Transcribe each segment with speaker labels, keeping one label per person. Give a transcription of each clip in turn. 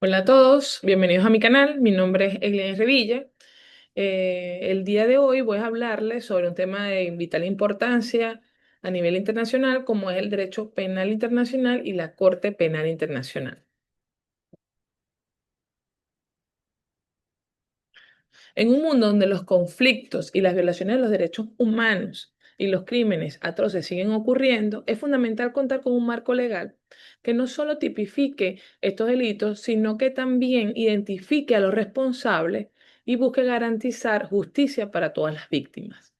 Speaker 1: Hola a todos, bienvenidos a mi canal. Mi nombre es Eglen Revilla. El día de hoy voy a hablarles sobre un tema de vital importancia a nivel internacional, como es el derecho penal internacional y la Corte Penal Internacional. En un mundo donde los conflictos y las violaciones de los derechos humanos y los crímenes atroces siguen ocurriendo, es fundamental contar con un marco legal que no solo tipifique estos delitos, sino que también identifique a los responsables y busque garantizar justicia para todas las víctimas.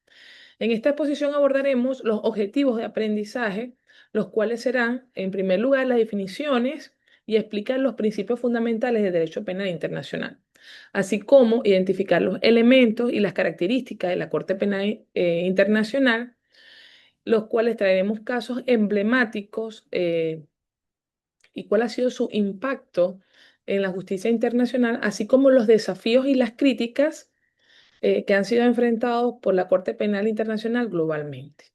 Speaker 1: En esta exposición abordaremos los objetivos de aprendizaje, los cuales serán, en primer lugar, las definiciones y explicar los principios fundamentales del derecho penal internacional, así como identificar los elementos y las características de la Corte Penal Internacional, los cuales traeremos casos emblemáticos y cuál ha sido su impacto en la justicia internacional, así como los desafíos y las críticas que han sido enfrentados por la Corte Penal Internacional globalmente.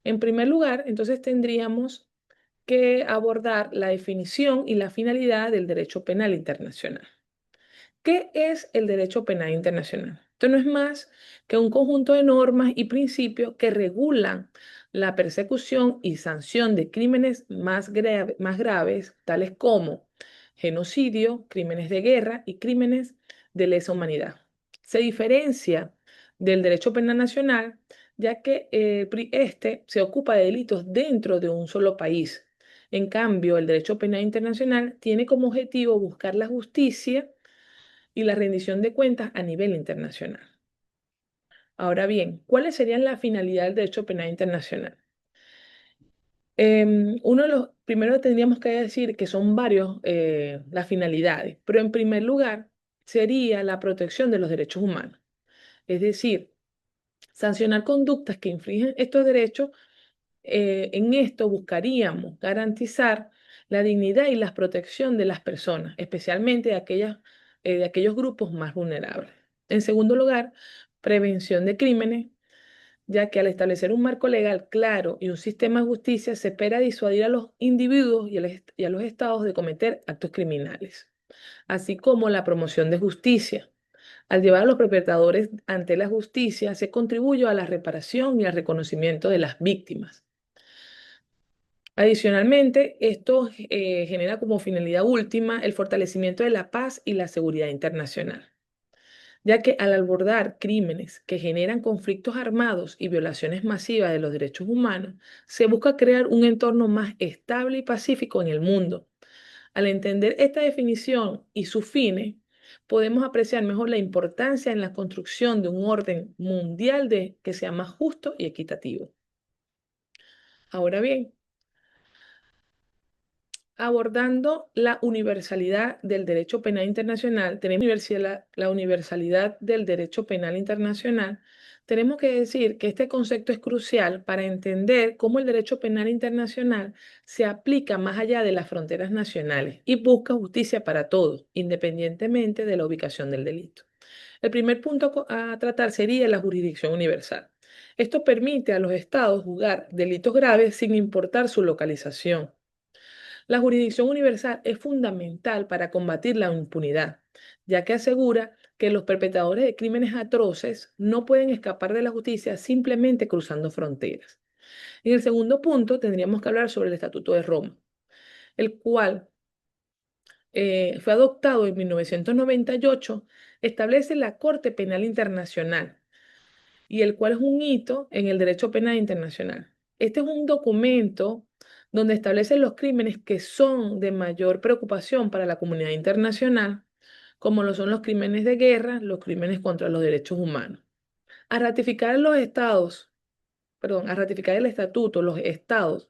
Speaker 1: En primer lugar, entonces tendríamos que abordar la definición y la finalidad del derecho penal internacional. ¿Qué es el derecho penal internacional? Esto no es más que un conjunto de normas y principios que regulan la persecución y sanción de crímenes más graves, tales como genocidio, crímenes de guerra y crímenes de lesa humanidad. Se diferencia del derecho penal nacional, ya que este se ocupa de delitos dentro de un solo país. En cambio, el derecho penal internacional tiene como objetivo buscar la justicia y la rendición de cuentas a nivel internacional. Ahora bien, ¿cuáles serían las finalidades del derecho penal internacional? Uno de los primeros tendríamos que decir que son varios las finalidades, pero en primer lugar sería la protección de los derechos humanos, es decir, sancionar conductas que infringen estos derechos. En esto buscaríamos garantizar la dignidad y la protección de las personas, especialmente de aquellos grupos más vulnerables. En segundo lugar, prevención de crímenes, ya que al establecer un marco legal claro y un sistema de justicia se espera disuadir a los individuos y a los estados de cometer actos criminales, así como la promoción de justicia. Al llevar a los perpetradores ante la justicia, se contribuye a la reparación y al reconocimiento de las víctimas. Adicionalmente, esto genera como finalidad última el fortalecimiento de la paz y la seguridad internacional, ya que al abordar crímenes que generan conflictos armados y violaciones masivas de los derechos humanos, se busca crear un entorno más estable y pacífico en el mundo. Al entender esta definición y sus fines, podemos apreciar mejor la importancia en la construcción de un orden mundial que sea más justo y equitativo. Ahora bien, abordando la universalidad del derecho penal internacional, tenemos la universalidad del derecho penal internacional. Tenemos que decir que este concepto es crucial para entender cómo el derecho penal internacional se aplica más allá de las fronteras nacionales y busca justicia para todos, independientemente de la ubicación del delito. El primer punto a tratar sería la jurisdicción universal. Esto permite a los estados juzgar delitos graves sin importar su localización. La jurisdicción universal es fundamental para combatir la impunidad, ya que asegura que los perpetradores de crímenes atroces no pueden escapar de la justicia simplemente cruzando fronteras. En el segundo punto tendríamos que hablar sobre el Estatuto de Roma, el cual fue adoptado en 1998, establece la Corte Penal Internacional y el cual es un hito en el derecho penal internacional. Este es un documento donde establece los crímenes que son de mayor preocupación para la comunidad internacional, como lo son los crímenes de guerra, los crímenes contra los derechos humanos. A ratificar los estados, perdón, a ratificar el estatuto, los estados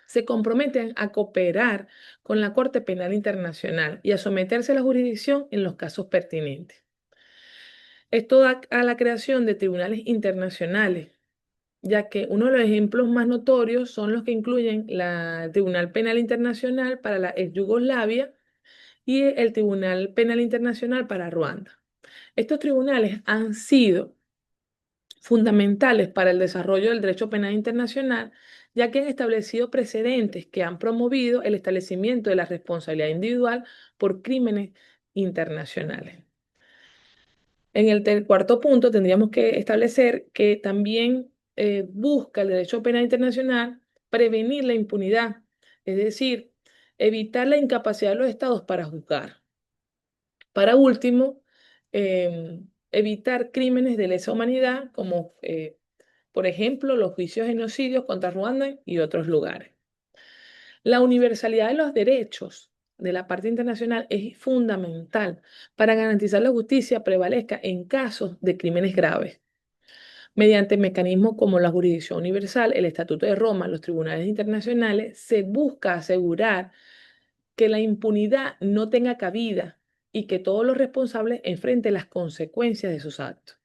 Speaker 1: se comprometen a cooperar con la Corte Penal Internacional y a someterse a la jurisdicción en los casos pertinentes. Esto da a la creación de tribunales internacionales, ya que uno de los ejemplos más notorios son los que incluyen la Tribunal Penal Internacional para la ex Yugoslavia y el Tribunal Penal Internacional para Ruanda. Estos tribunales han sido fundamentales para el desarrollo del derecho penal internacional, ya que han establecido precedentes que han promovido el establecimiento de la responsabilidad individual por crímenes internacionales. En el cuarto punto tendríamos que establecer que también busca el derecho penal internacional prevenir la impunidad, es decir, evitar la incapacidad de los estados para juzgar. Para último, evitar crímenes de lesa humanidad, como por ejemplo los juicios genocidios contra Ruanda y otros lugares. La universalidad de los derechos de la parte internacional es fundamental para garantizar la justicia prevalezca en casos de crímenes graves. Mediante mecanismos como la jurisdicción universal, el Estatuto de Roma, los tribunales internacionales, se busca asegurar que la impunidad no tenga cabida y que todos los responsables enfrenten las consecuencias de sus actos.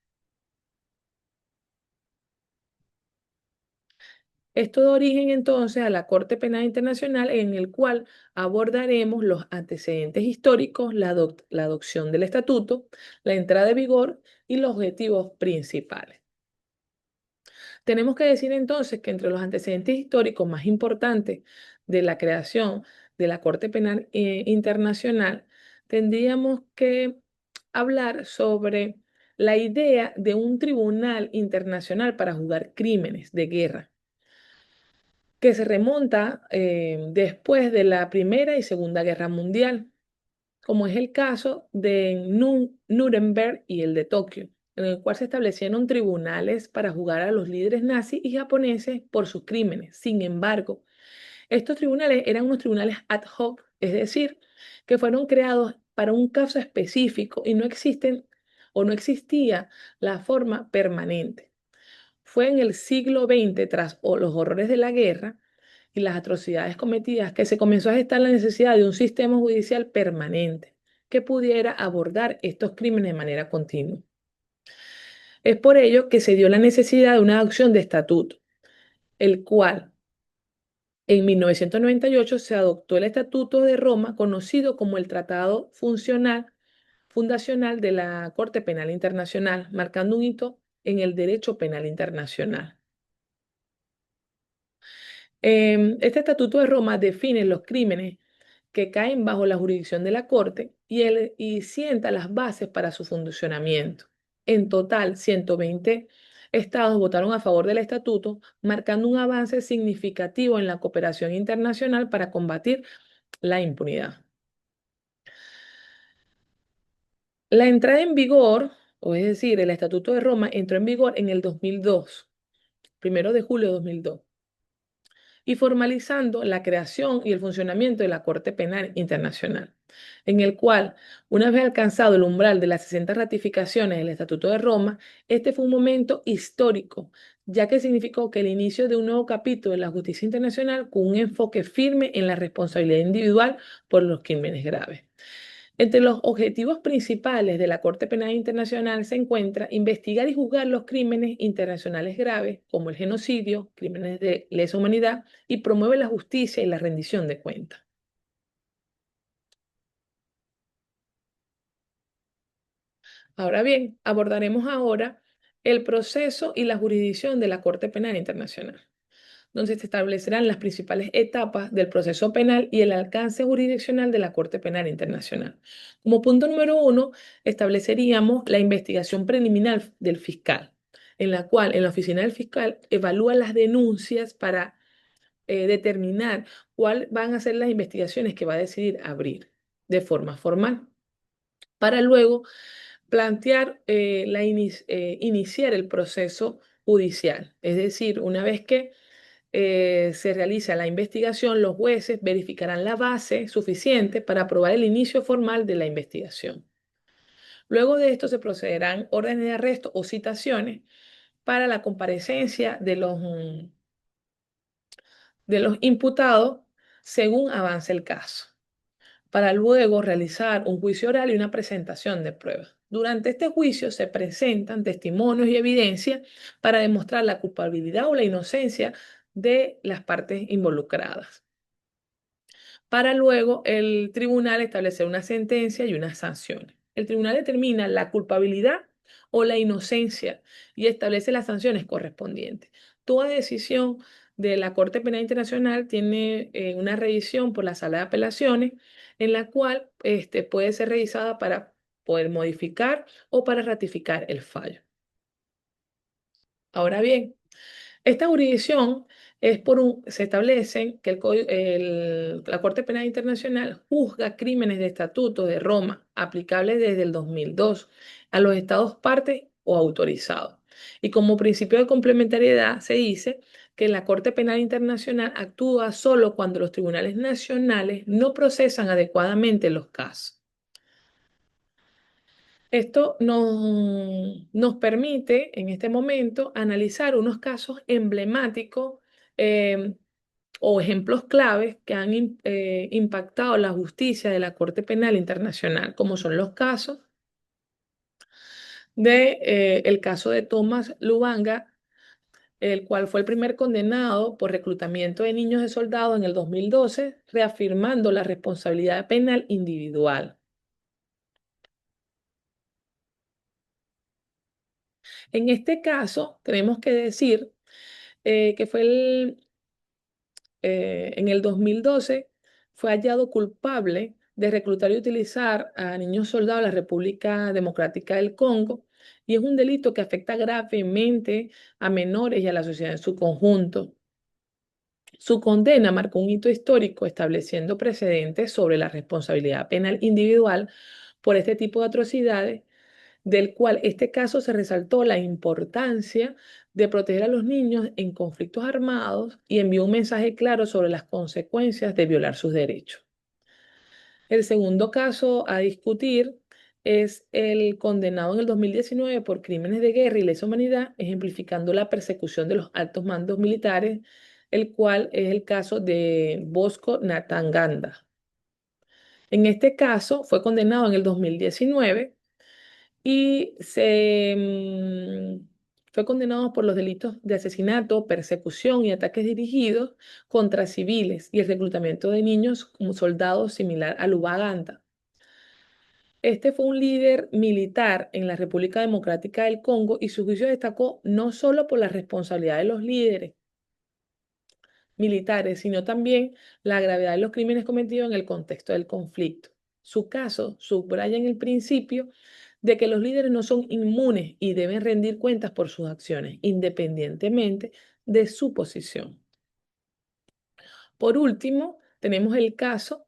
Speaker 1: Esto da origen entonces a la Corte Penal Internacional, en el cual abordaremos los antecedentes históricos, la adopción del estatuto, la entrada en vigor y los objetivos principales. Tenemos que decir entonces que entre los antecedentes históricos más importantes de la creación de la Corte Penal Internacional, tendríamos que hablar sobre la idea de un tribunal internacional para juzgar crímenes de guerra, que se remonta después de la Primera y Segunda Guerra Mundial, como es el caso de Nuremberg y el de Tokio, en el cual se establecieron tribunales para juzgar a los líderes nazis y japoneses por sus crímenes. Sin embargo, estos tribunales eran unos tribunales ad hoc, es decir, que fueron creados para un caso específico y no existen o no existía la forma permanente. Fue en el siglo XX, tras los horrores de la guerra y las atrocidades cometidas, que se comenzó a gestar la necesidad de un sistema judicial permanente que pudiera abordar estos crímenes de manera continua. Es por ello que se dio la necesidad de una adopción de estatuto, el cual en 1998 se adoptó el Estatuto de Roma, conocido como el Tratado Fundacional de la Corte Penal Internacional, marcando un hito en el derecho penal internacional. Este Estatuto de Roma define los crímenes que caen bajo la jurisdicción de la Corte y sienta las bases para su funcionamiento. En total, 120 estados votaron a favor del estatuto, marcando un avance significativo en la cooperación internacional para combatir la impunidad. La entrada en vigor, o es decir, el Estatuto de Roma entró en vigor en el 2002, 1 de julio de 2002, y formalizando la creación y el funcionamiento de la Corte Penal Internacional, en el cual, una vez alcanzado el umbral de las 60 ratificaciones del Estatuto de Roma, este fue un momento histórico, ya que significó que el inicio de un nuevo capítulo de la justicia internacional con un enfoque firme en la responsabilidad individual por los crímenes graves. Entre los objetivos principales de la Corte Penal Internacional se encuentra investigar y juzgar los crímenes internacionales graves, como el genocidio, crímenes de lesa humanidad, y promueve la justicia y la rendición de cuentas. Ahora bien, abordaremos ahora el proceso y la jurisdicción de la Corte Penal Internacional, donde se establecerán las principales etapas del proceso penal y el alcance jurisdiccional de la Corte Penal Internacional. Como punto número 1, estableceríamos la investigación preliminar del fiscal, en la cual en la oficina del fiscal evalúa las denuncias para determinar cuáles van a ser las investigaciones que va a decidir abrir de forma formal, para luego plantear, iniciar el proceso judicial. Es decir, una vez que se realiza la investigación, los jueces verificarán la base suficiente para aprobar el inicio formal de la investigación. Luego de esto se procederán órdenes de arresto o citaciones para la comparecencia de los imputados según avance el caso, para luego realizar un juicio oral y una presentación de pruebas. Durante este juicio se presentan testimonios y evidencia para demostrar la culpabilidad o la inocencia de las partes involucradas, para luego el tribunal establecer una sentencia y unas sanciones. El tribunal determina la culpabilidad o la inocencia y establece las sanciones correspondientes. Toda decisión de la Corte Penal Internacional tiene una revisión por la Sala de Apelaciones, en la cual puede ser revisada para poder modificar o para ratificar el fallo. Ahora bien, esta jurisdicción se establece que la Corte Penal Internacional juzga crímenes de Estatuto de Roma aplicables desde el 2002 a los estados partes o autorizados. Y como principio de complementariedad se dice que la Corte Penal Internacional actúa solo cuando los tribunales nacionales no procesan adecuadamente los casos. Esto nos permite en este momento analizar unos casos emblemáticos eh, o ejemplos claves que han impactado la justicia de la Corte Penal Internacional, como son los casos el caso de Thomas Lubanga, el cual fue el primer condenado por reclutamiento de niños de soldados en el 2012, reafirmando la responsabilidad penal individual. En este caso, tenemos que decir que en el 2012 fue hallado culpable de reclutar y utilizar a niños soldados de la República Democrática del Congo, y es un delito que afecta gravemente a menores y a la sociedad en su conjunto. Su condena marcó un hito histórico estableciendo precedentes sobre la responsabilidad penal individual por este tipo de atrocidades, del cual este caso se resaltó la importancia de proteger a los niños en conflictos armados y envió un mensaje claro sobre las consecuencias de violar sus derechos. El segundo caso a discutir es el condenado en el 2019 por crímenes de guerra y lesa humanidad, ejemplificando la persecución de los altos mandos militares, el cual es el caso de Bosco Ntaganda. En este caso fue condenado en el 2019 y fue condenado por los delitos de asesinato, persecución y ataques dirigidos contra civiles y el reclutamiento de niños como soldados similar a Lubaganda. Este fue un líder militar en la República Democrática del Congo y su juicio destacó no solo por la responsabilidad de los líderes militares, sino también la gravedad de los crímenes cometidos en el contexto del conflicto. Su caso subraya en el principio de que los líderes no son inmunes y deben rendir cuentas por sus acciones, independientemente de su posición. Por último, tenemos el caso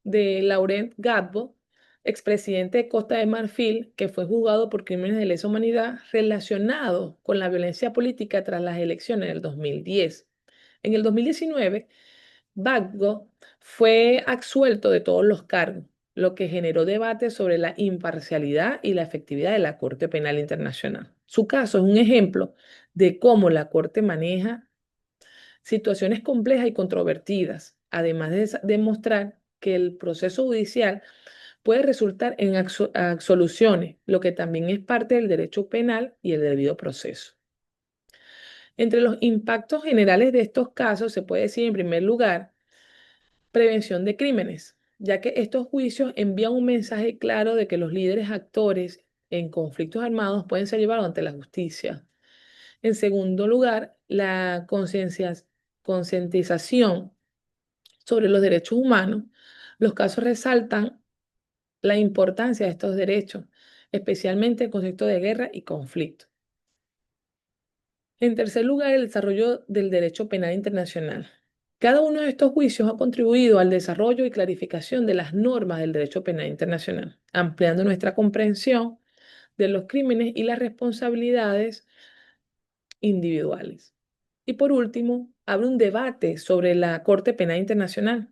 Speaker 1: de Laurent Gbagbo, expresidente de Costa de Marfil, que fue juzgado por crímenes de lesa humanidad relacionados con la violencia política tras las elecciones del 2010. En el 2019, Gbagbo fue absuelto de todos los cargos, lo que generó debate sobre la imparcialidad y la efectividad de la Corte Penal Internacional. Su caso es un ejemplo de cómo la Corte maneja situaciones complejas y controvertidas, además de demostrar que el proceso judicial puede resultar en absoluciones, lo que también es parte del derecho penal y el debido proceso. Entre los impactos generales de estos casos se puede decir, en primer lugar, prevención de crímenes, ya que estos juicios envían un mensaje claro de que los líderes actores en conflictos armados pueden ser llevados ante la justicia. En segundo lugar, la concientización sobre los derechos humanos. Los casos resaltan la importancia de estos derechos, especialmente en contexto de guerra y conflicto. En tercer lugar, el desarrollo del derecho penal internacional. Cada uno de estos juicios ha contribuido al desarrollo y clarificación de las normas del derecho penal internacional, ampliando nuestra comprensión de los crímenes y las responsabilidades individuales. Y por último, abre un debate sobre la Corte Penal Internacional,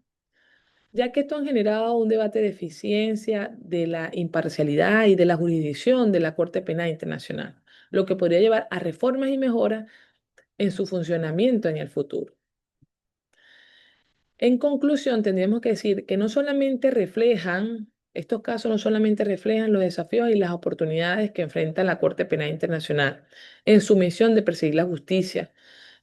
Speaker 1: ya que esto ha generado un debate de eficiencia, de la imparcialidad y de la jurisdicción de la Corte Penal Internacional, lo que podría llevar a reformas y mejoras en su funcionamiento en el futuro. En conclusión, tendríamos que decir que estos casos no solamente reflejan los desafíos y las oportunidades que enfrenta la Corte Penal Internacional en su misión de perseguir la justicia.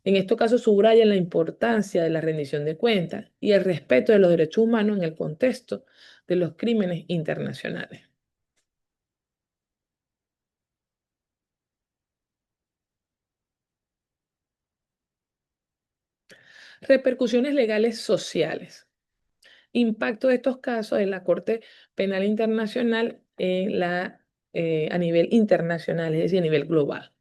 Speaker 1: En estos casos subrayan la importancia de la rendición de cuentas y el respeto de los derechos humanos en el contexto de los crímenes internacionales. Repercusiones legales sociales. Impacto de estos casos en la Corte Penal Internacional a nivel internacional, es decir, a nivel global.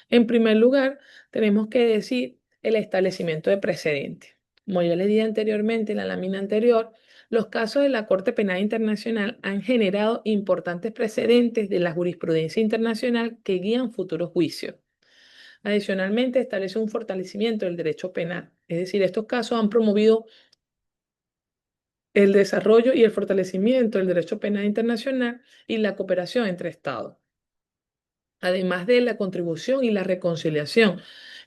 Speaker 1: En primer lugar, tenemos que decir el establecimiento de precedentes. Como ya les dije anteriormente en la lámina anterior, los casos de la Corte Penal Internacional han generado importantes precedentes de la jurisprudencia internacional que guían futuros juicios. Adicionalmente, establece un fortalecimiento del derecho penal. Es decir, estos casos han promovido el desarrollo y el fortalecimiento del derecho penal internacional y la cooperación entre Estados, además de la contribución y la reconciliación,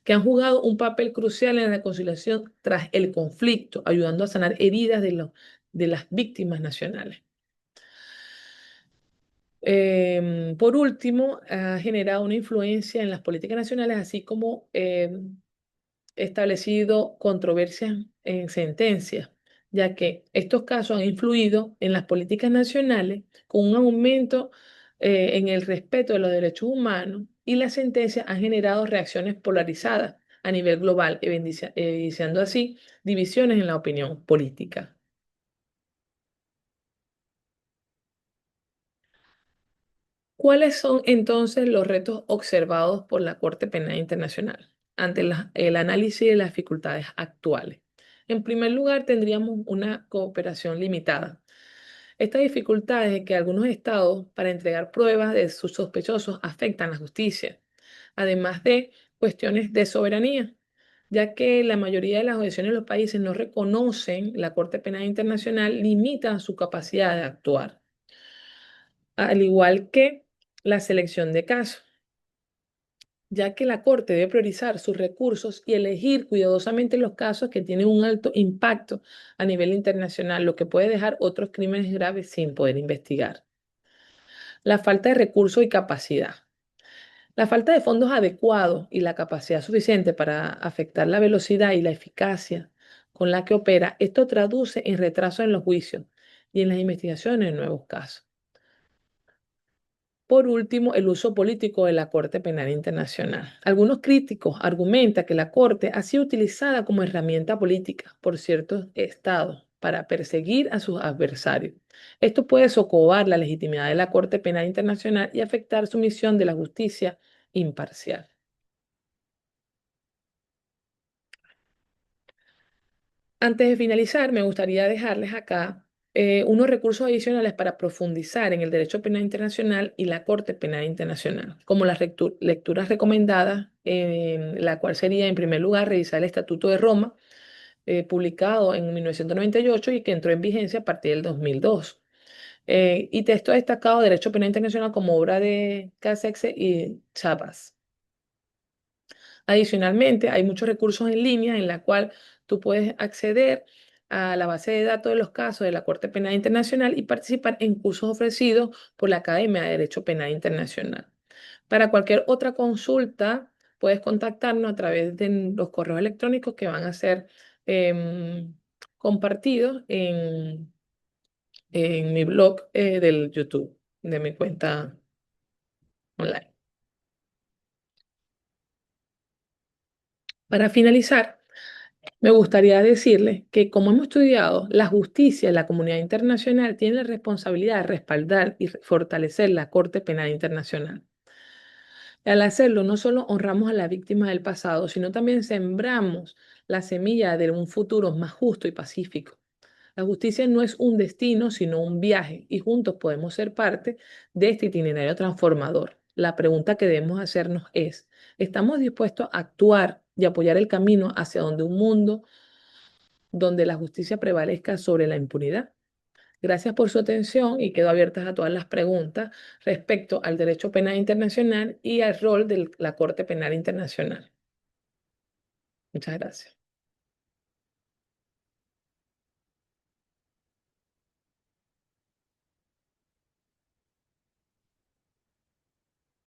Speaker 1: que han jugado un papel crucial en la reconciliación tras el conflicto, ayudando a sanar heridas de las víctimas nacionales. Por último, ha generado una influencia en las políticas nacionales, así como establecido controversias en sentencias, ya que estos casos han influido en las políticas nacionales con un aumento en el respeto de los derechos humanos, y las sentencias han generado reacciones polarizadas a nivel global, evidenciando así divisiones en la opinión política. ¿Cuáles son entonces los retos observados por la Corte Penal Internacional ante el análisis de las dificultades actuales? En primer lugar, tendríamos una cooperación limitada. Estas dificultades de que algunos estados para entregar pruebas de sus sospechosos afectan la justicia, además de cuestiones de soberanía, ya que la mayoría de las jurisdicciones de los países no reconocen la Corte Penal Internacional, limitan su capacidad de actuar, al igual que la selección de casos, ya que la Corte debe priorizar sus recursos y elegir cuidadosamente los casos que tienen un alto impacto a nivel internacional, lo que puede dejar otros crímenes graves sin poder investigar. La falta de recursos y capacidad. La falta de fondos adecuados y la capacidad suficiente para afectar la velocidad y la eficacia con la que opera, esto traduce en retraso en los juicios y en las investigaciones de nuevos casos. Por último, el uso político de la Corte Penal Internacional. Algunos críticos argumentan que la Corte ha sido utilizada como herramienta política por ciertos estados para perseguir a sus adversarios. Esto puede socavar la legitimidad de la Corte Penal Internacional y afectar su misión de la justicia imparcial. Antes de finalizar, me gustaría dejarles acá unos recursos adicionales para profundizar en el derecho penal internacional y la Corte Penal Internacional, como las lecturas recomendadas, la cual sería, en primer lugar, revisar el Estatuto de Roma, publicado en 1998 y que entró en vigencia a partir del 2002. Y texto destacado de Derecho Penal Internacional como obra de Casexe y Chavas. Adicionalmente, hay muchos recursos en línea en la cual tú puedes acceder a la base de datos de los casos de la Corte Penal Internacional y participar en cursos ofrecidos por la Academia de Derecho Penal Internacional. Para cualquier otra consulta, puedes contactarnos a través de los correos electrónicos que van a ser compartidos en mi blog del YouTube, de mi cuenta online. Para finalizar, me gustaría decirles que, como hemos estudiado, la justicia y la comunidad internacional tienen la responsabilidad de respaldar y fortalecer la Corte Penal Internacional. Al hacerlo, no solo honramos a las víctimas del pasado, sino también sembramos la semilla de un futuro más justo y pacífico. La justicia no es un destino, sino un viaje, y juntos podemos ser parte de este itinerario transformador. La pregunta que debemos hacernos es: ¿estamos dispuestos a actuar y apoyar el camino hacia donde un mundo donde la justicia prevalezca sobre la impunidad? Gracias por su atención y quedo abiertas a todas las preguntas respecto al derecho penal internacional y al rol de la Corte Penal Internacional. Muchas gracias.